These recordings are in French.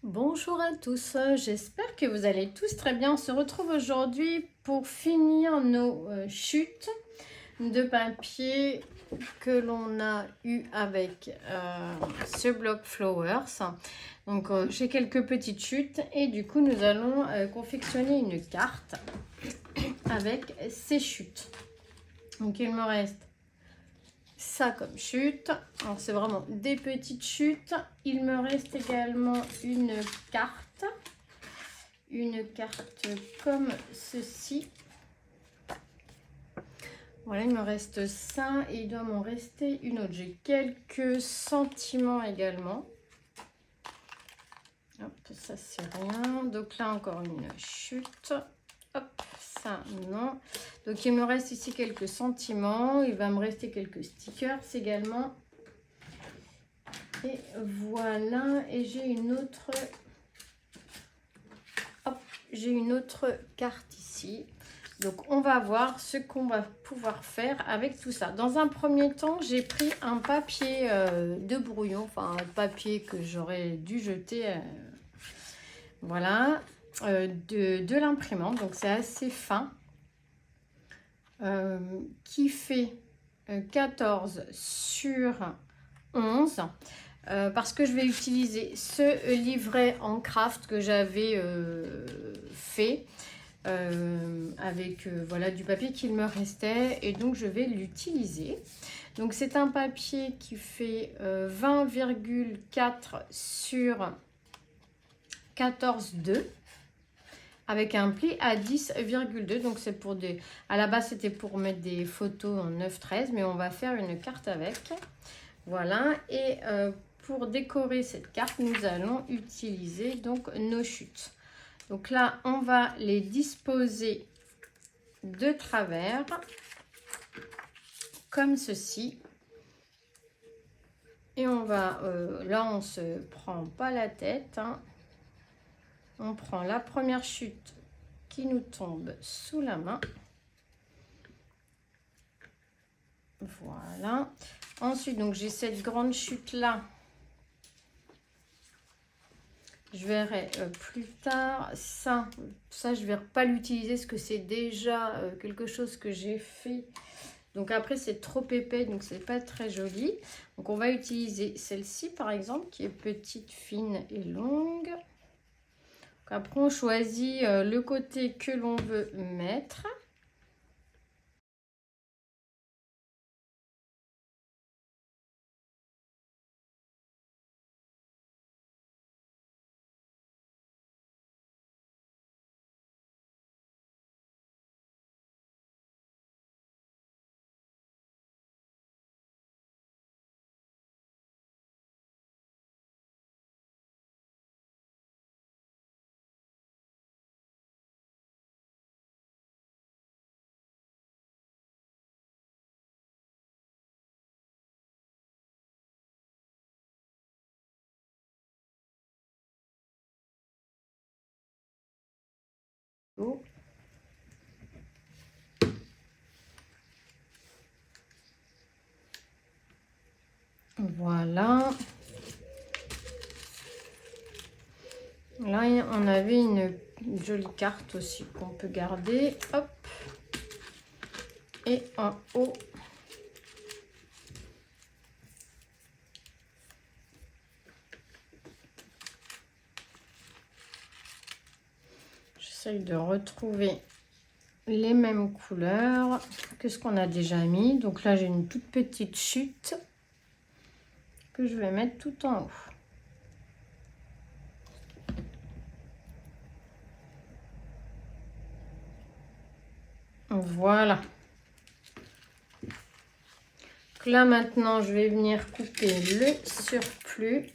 Bonjour à tous, j'espère que vous allez tous très bien. On se retrouve aujourd'hui pour finir nos chutes de papier que l'on a eu avec ce bloc Flowers. Donc j'ai quelques petites chutes et du coup nous allons confectionner une carte avec ces chutes. Donc il me reste ça comme chute. Alors c'est vraiment des petites chutes. Il me reste également une carte comme ceci. Voilà, il me reste ça et il doit m'en rester une autre. J'ai quelques sentiments également. Hop, ça c'est rien. Donc là encore une chute. Hop, ça non. Donc il me reste ici quelques sentiments. Il va me rester quelques stickers également. Et voilà. Et j'ai une autre. Hop, j'ai une autre carte ici. Donc on va voir ce qu'on va pouvoir faire avec tout ça. Dans un premier temps, j'ai pris un papier de brouillon, enfin un papier que j'aurais dû jeter, voilà, de l'imprimante. Donc c'est assez fin, qui fait 14 sur 11. Parce que je vais utiliser ce livret en craft que j'avais fait. Avec voilà du papier qu'il me restait et donc je vais l'utiliser. Donc c'est un papier qui fait 20,4 sur 14,2 avec un pli à 10,2. Donc c'est pour des, à la base c'était pour mettre des photos en 9,13, mais on va faire une carte avec, voilà. Et pour décorer cette carte nous allons utiliser donc nos chutes. Donc là, on va les disposer de travers, comme ceci. Et on va, là, on ne se prend pas la tête, hein. On prend la première chute qui nous tombe sous la main. Voilà. Ensuite, donc j'ai cette grande chute-là. Je verrai plus tard. Ça je ne vais pas l'utiliser parce que c'est déjà quelque chose que j'ai fait. Donc après, c'est trop épais, donc c'est pas très joli. Donc on va utiliser celle-ci, par exemple, qui est petite, fine et longue. Donc après, on choisit le côté que l'on veut mettre. Voilà. Là, on avait une jolie carte aussi qu'on peut garder. Hop. Et en haut, j'essaye de retrouver les mêmes couleurs que ce qu'on a déjà mis. Donc là, j'ai une toute petite chute que je vais mettre tout en haut. Voilà. Donc là, maintenant, je vais venir couper le surplus.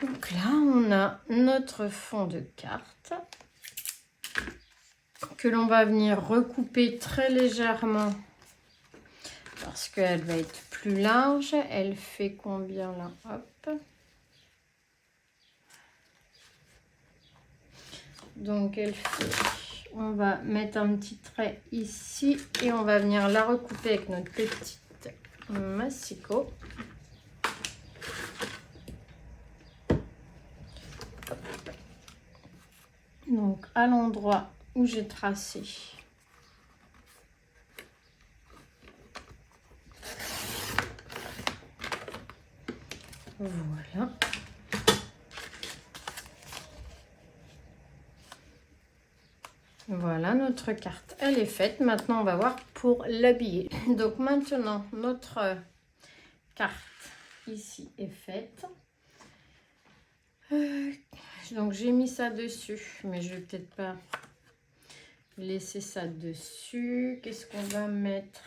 Donc là, on a notre fond de carte que l'on va venir recouper très légèrement parce qu'elle va être plus large. Elle fait combien là? Hop. Donc elle fait, on va mettre un petit trait ici et on va venir la recouper avec notre petite massicot. Donc à l'endroit où j'ai tracé. Voilà. Voilà, notre carte, elle est faite. Maintenant, on va voir pour l'habiller. Donc maintenant, notre carte ici est faite. Donc j'ai mis ça dessus, mais je vais peut-être pas laisser ça dessus. Qu'est-ce qu'on va mettre?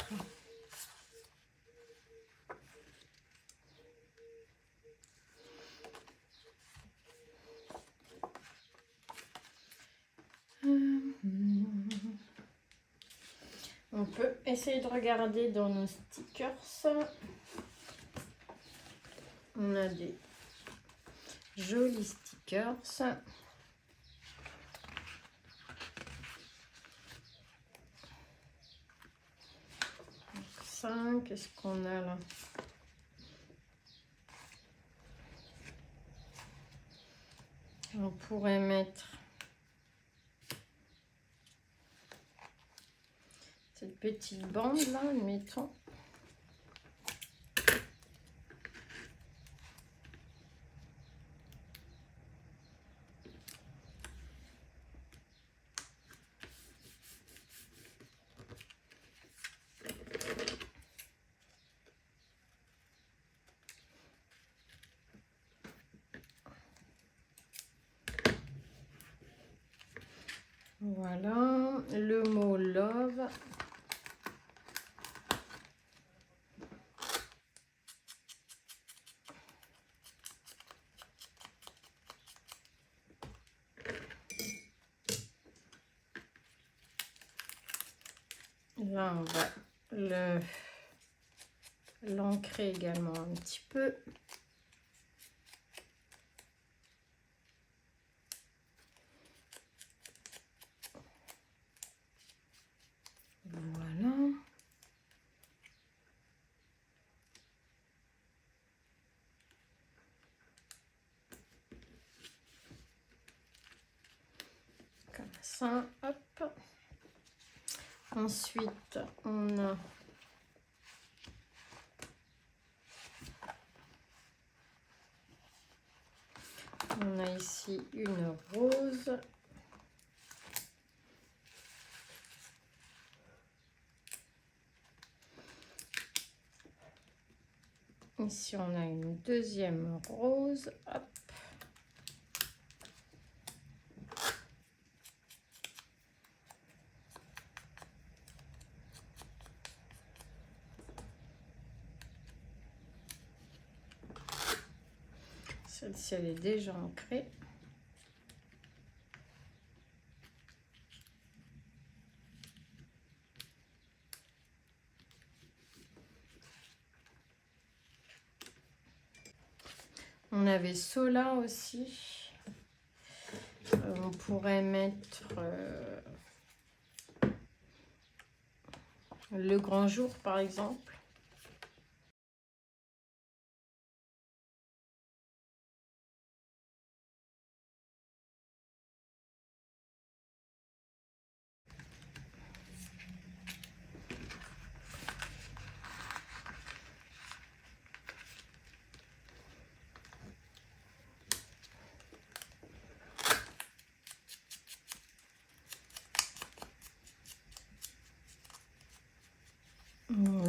On peut essayer de regarder dans nos stickers. On a des jolis stickers. Ça, qu'est-ce qu'on a là? On pourrait mettre cette petite bande là, mettons. Voilà, le mot love. Là, on va l'ancrer également un petit peu. Voilà. Comme ça, hop. Ensuite, on a ici une rose. Ici, on a une deuxième rose. Hop. Celle-ci, elle est déjà ancrée. On avait cela aussi. On pourrait mettre le grand jour, par exemple.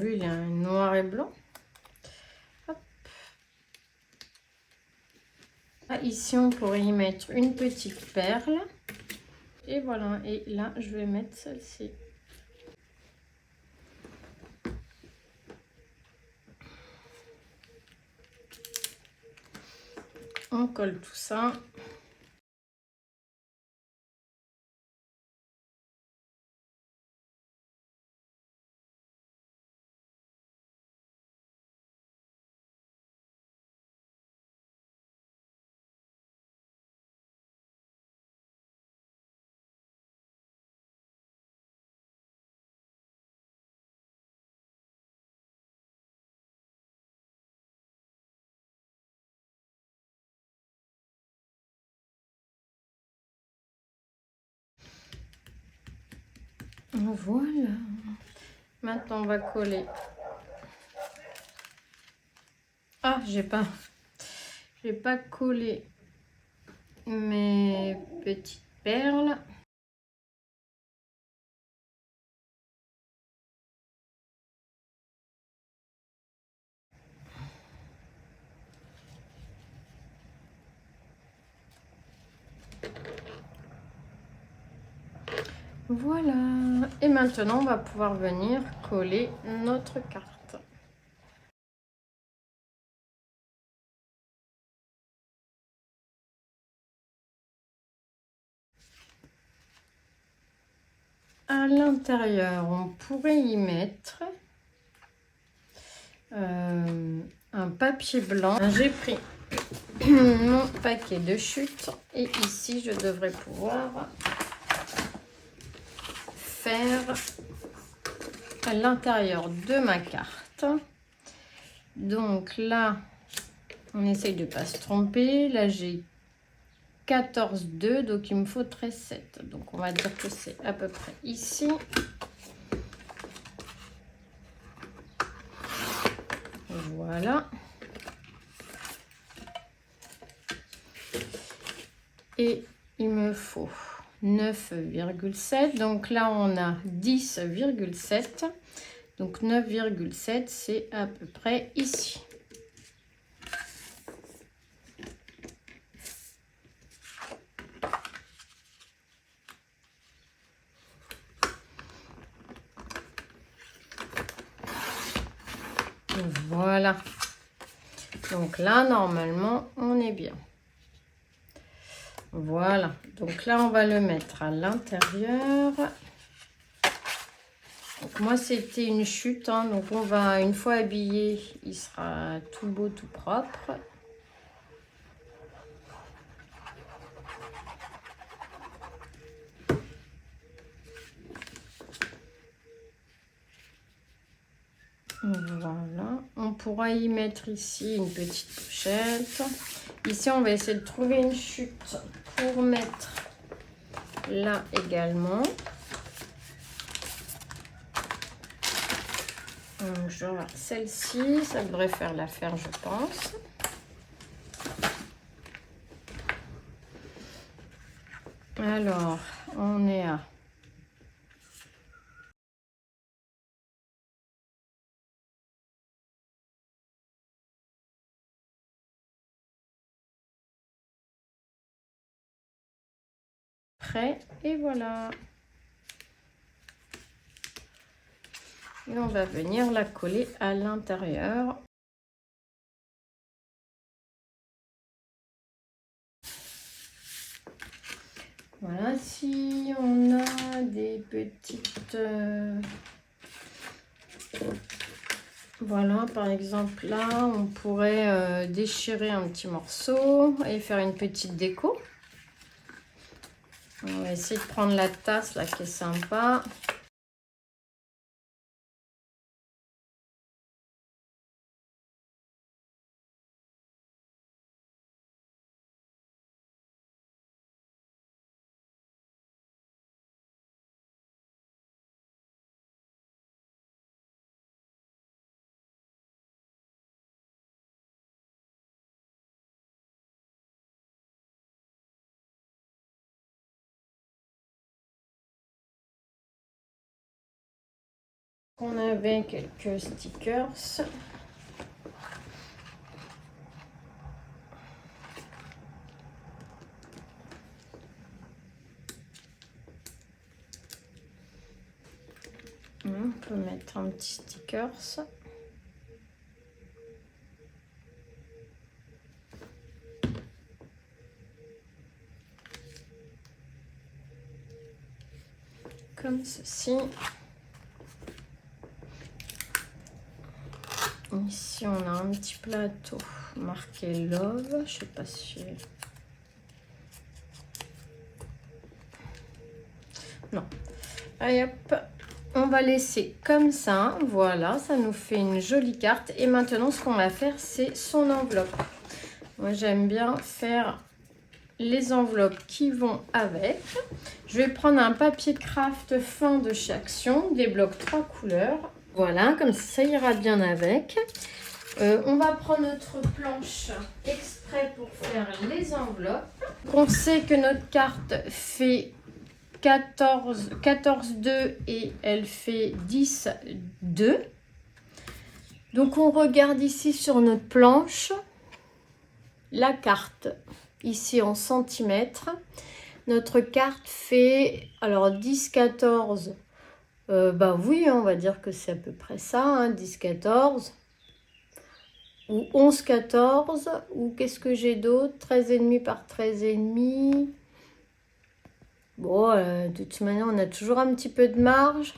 Lui, il a un noir et blanc. Hop. Ah, ici, on pourrait y mettre une petite perle. Et voilà. Et là, je vais mettre celle-ci. On colle tout ça. Voilà. Maintenant, on va coller. Ah, j'ai pas collé mes petites perles. Voilà. Et maintenant, on va pouvoir venir coller notre carte. À l'intérieur, on pourrait y mettre un papier blanc. J'ai pris mon paquet de chutes et ici, je devrais pouvoir faire à l'intérieur de ma carte. Donc là, on essaye de ne pas se tromper. Là, j'ai 14,2, donc il me faut 13,7. Donc on va dire que c'est à peu près ici. Voilà. Et il me faut 9,7. Donc là, on a 10,7. Donc 9,7, c'est à peu près ici. Voilà. Donc là, normalement, on est bien. Voilà. Donc là, on va le mettre à l'intérieur. Donc moi, c'était une chute. Hein, donc on va, une fois habillé, il sera tout beau, tout propre. Voilà, on pourra y mettre ici une petite pochette. Ici, on va essayer de trouver une chute pour mettre là également. Donc, genre celle-ci, ça devrait faire l'affaire, je pense. Alors, on est à... prêt et voilà. Et on va venir la coller à l'intérieur. Voilà, si on a des petites... Voilà, par exemple, là, on pourrait déchirer un petit morceau et faire une petite déco. On va essayer de prendre la tasse, là, qui est sympa. On avait quelques stickers. On peut mettre un petit stickers. comme ceci. Ici, on a un petit plateau marqué Love. Je sais pas si... Non. Allez, hop. On va laisser comme ça. Voilà, ça nous fait une jolie carte. Et maintenant, ce qu'on va faire, c'est son enveloppe. Moi, j'aime bien faire les enveloppes qui vont avec. Je vais prendre un papier craft fin de chez Action, des blocs 3 couleurs. Voilà, comme ça ira bien avec. On va prendre notre planche exprès pour faire les enveloppes. On sait que notre carte fait 14,2 et elle fait 10,2. Donc on regarde ici sur notre planche la carte ici en centimètres. Notre carte fait alors 10,14. Bah oui, on va dire que c'est à peu près ça, hein, 10,14 ou 11,14 ou qu'est-ce que j'ai d'autre, 13,5 par 13,5. Bon, de toute manière, on a toujours un petit peu de marge.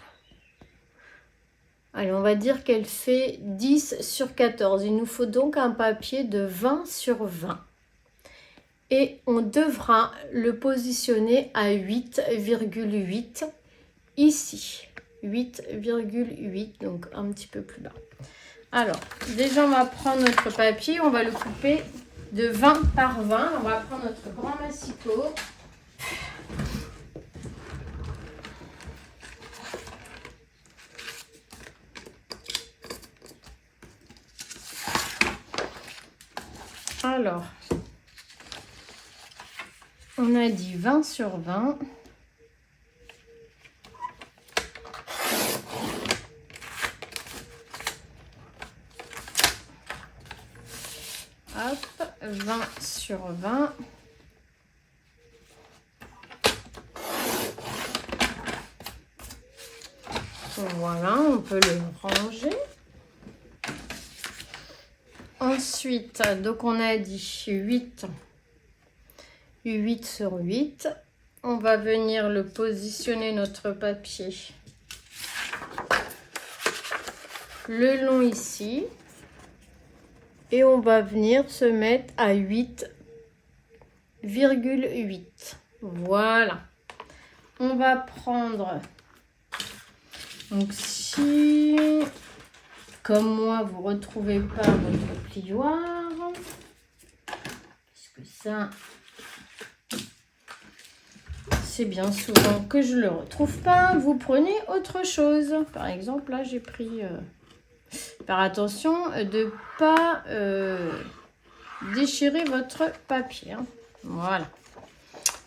Allez, on va dire qu'elle fait 10 sur 14. Il nous faut donc un papier de 20 sur 20. Et on devra le positionner à 8,8 ici. 8,8, donc un petit peu plus bas. Alors, déjà, on va prendre notre papier. On va le couper de 20 par 20. On va prendre notre grand massicot. Alors, on a dit 20 sur 20. Hop, 20 sur 20. Voilà, on peut le ranger. Ensuite, donc on a dit 8 sur 8. On va venir le positionner notre papier le long ici. Et on va venir se mettre à 8,8. Voilà. On va prendre... Donc si, comme moi, vous ne retrouvez pas votre plioir, parce que ça, c'est bien souvent que je ne le retrouve pas, vous prenez autre chose. Par exemple, là, j'ai pris... Faire attention de ne pas déchirer votre papier. Hein. Voilà.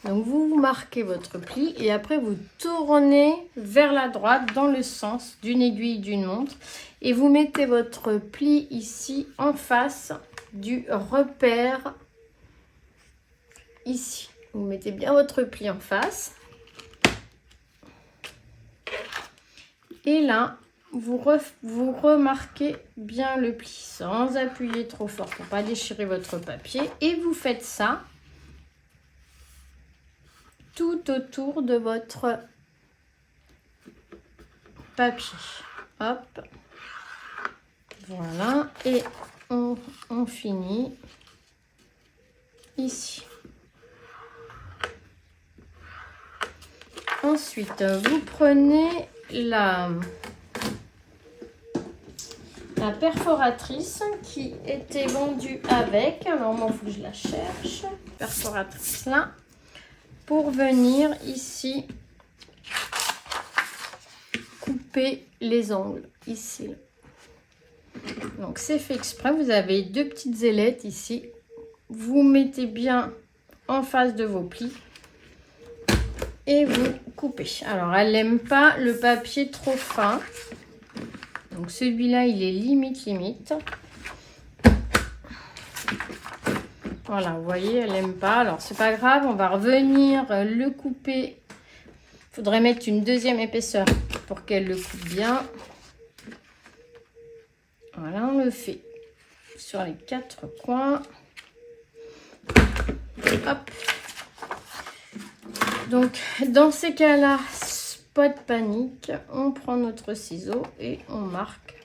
Donc, vous marquez votre pli et après, vous tournez vers la droite dans le sens d'une aiguille d'une montre. Et vous mettez votre pli ici en face du repère ici. Vous mettez bien votre pli en face. Et là, vous remarquez bien le pli sans appuyer trop fort pour ne pas déchirer votre papier. Et vous faites ça tout autour de votre papier. Hop. Voilà. Et on finit ici. Ensuite, vous prenez la perforatrice qui était vendue avec. Alors, moi, il faut que je la cherche. Perforatrice là. Pour venir ici couper les angles. Ici. Donc, c'est fait exprès. Vous avez deux petites ailettes ici. Vous mettez bien en face de vos plis. Et vous coupez. Alors, elle n'aime pas le papier trop fin. Donc, celui-là, il est limite. Voilà, vous voyez, elle n'aime pas. Alors, c'est pas grave, on va revenir le couper. Il faudrait mettre une deuxième épaisseur pour qu'elle le coupe bien. Voilà, on le fait sur les 4 coins. Hop. Donc, dans ces cas-là, pas de panique, on prend notre ciseau et on marque.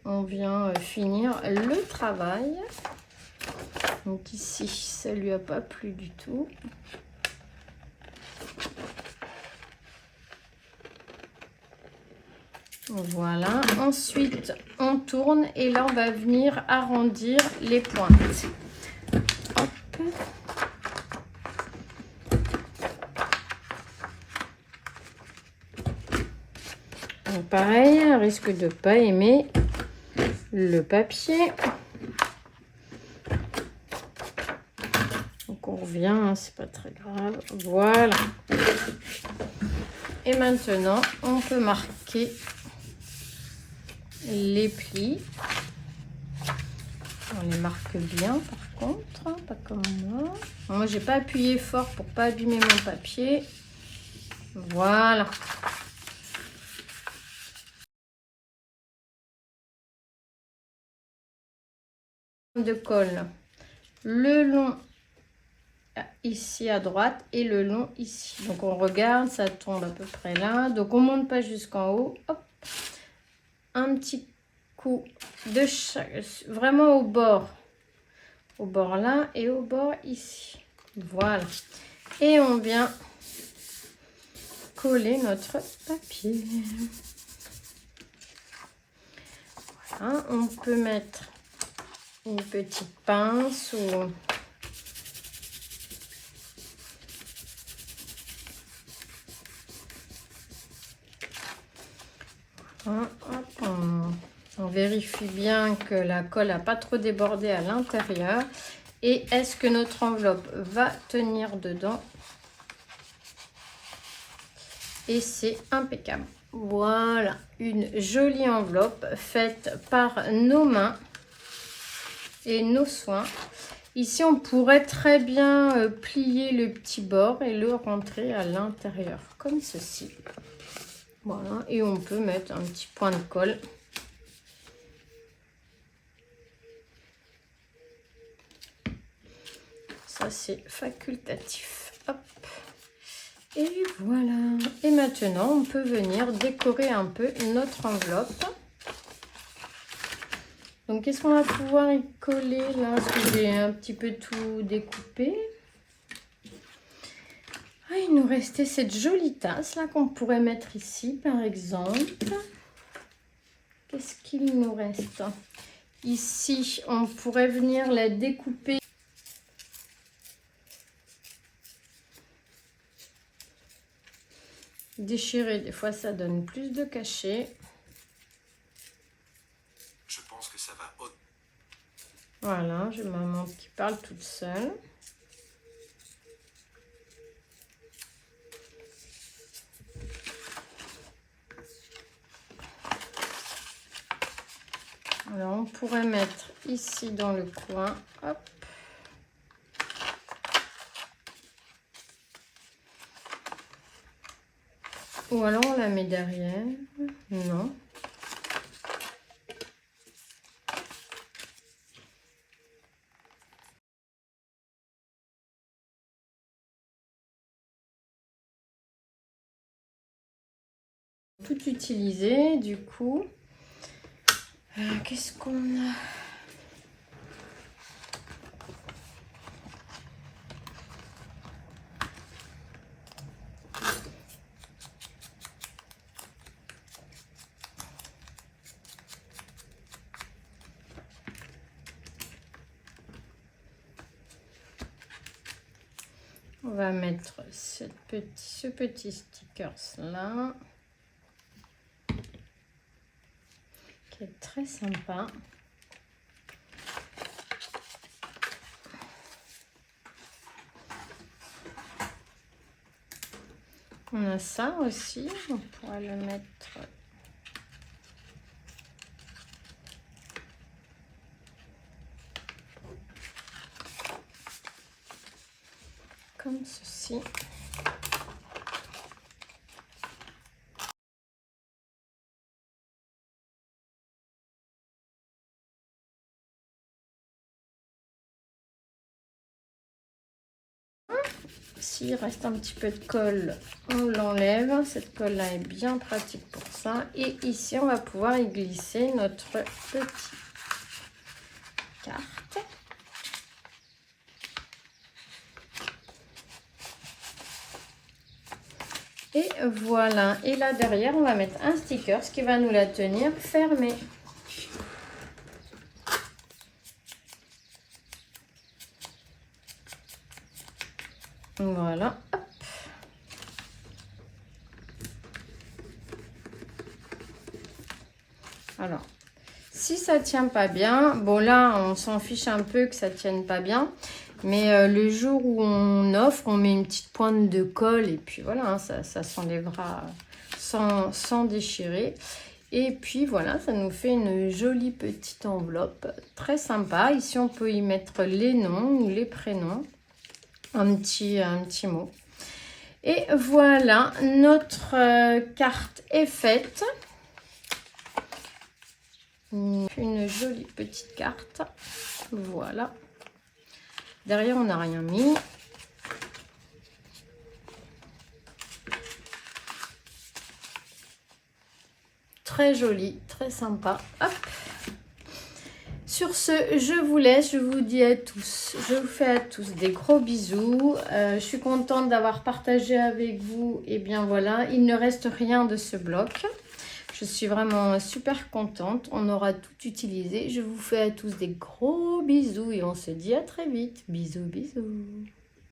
On vient finir le travail. Donc ici, ça lui a pas plu du tout. Voilà. Ensuite, on tourne et là, on va venir arrondir les pointes. Hop. Donc, pareil, elle risque de pas aimer le papier. Donc on revient, hein, c'est pas très grave. Voilà. Et maintenant, on peut marquer les plis. On les marque bien par contre, hein, pas comme moi. Moi, j'ai pas appuyé fort pour pas abîmer mon papier. Voilà. De colle le long ici à droite et le long ici. Donc on regarde, ça tombe à peu près là. Donc on monte pas jusqu'en haut. Hop. Un petit coup de chaque, vraiment au bord là et au bord ici. Voilà. Et on vient coller notre papier. Voilà. On peut mettre une petite pince ou hop, on vérifie bien que la colle n'a pas trop débordé à l'intérieur. Et est-ce que notre enveloppe va tenir dedans? Et c'est impeccable. Voilà, une jolie enveloppe faite par nos mains et nos soins. Ici, on pourrait très bien plier le petit bord et le rentrer à l'intérieur, comme ceci. Voilà, et on peut mettre un petit point de colle. Ça, c'est facultatif. Hop. Et voilà. Et maintenant, on peut venir décorer un peu notre enveloppe. Donc, qu'est-ce qu'on va pouvoir y coller là? Parce que j'ai un petit peu tout découpé. Ah, il nous restait cette jolie tasse là qu'on pourrait mettre ici, par exemple. Qu'est-ce qu'il nous reste? Ici, on pourrait venir la découper. Déchirer, des fois, ça donne plus de cachet. Je pense que ça va. Voilà, j'ai ma maman qui parle toute seule. Alors, on pourrait mettre ici dans le coin. Hop. Ou alors, on la met derrière. Non. Tout utilisé, du coup. Qu'est-ce qu'on a? On va mettre ce petit sticker là, qui est très sympa. On a ça aussi, on pourra le mettre comme ceci. s'il reste un petit peu de colle, on l'enlève. Cette colle là est bien pratique pour ça. Et ici on va pouvoir y glisser notre petite carte. Et voilà, et là derrière on va mettre un sticker, ce qui va nous la tenir fermée. Voilà, hop. Alors, si ça tient pas bien, bon là on s'en fiche un peu que ça tienne pas bien, mais le jour où on offre, on met une petite pointe de colle et puis voilà, hein, ça s'enlèvera sans déchirer. Et puis voilà, ça nous fait une jolie petite enveloppe, très sympa. Ici on peut y mettre les noms ou les prénoms, un petit mot. Et voilà, notre carte est faite. Une jolie petite carte. Voilà. Derrière, on n'a rien mis. Très joli, très sympa. Hop. Sur ce, je vous laisse, je vous dis à tous, je vous fais à tous des gros bisous. Je suis contente d'avoir partagé avec vous. Et bien voilà, il ne reste rien de ce bloc. Je suis vraiment super contente. On aura tout utilisé. Je vous fais à tous des gros bisous et on se dit à très vite. Bisous, bisous.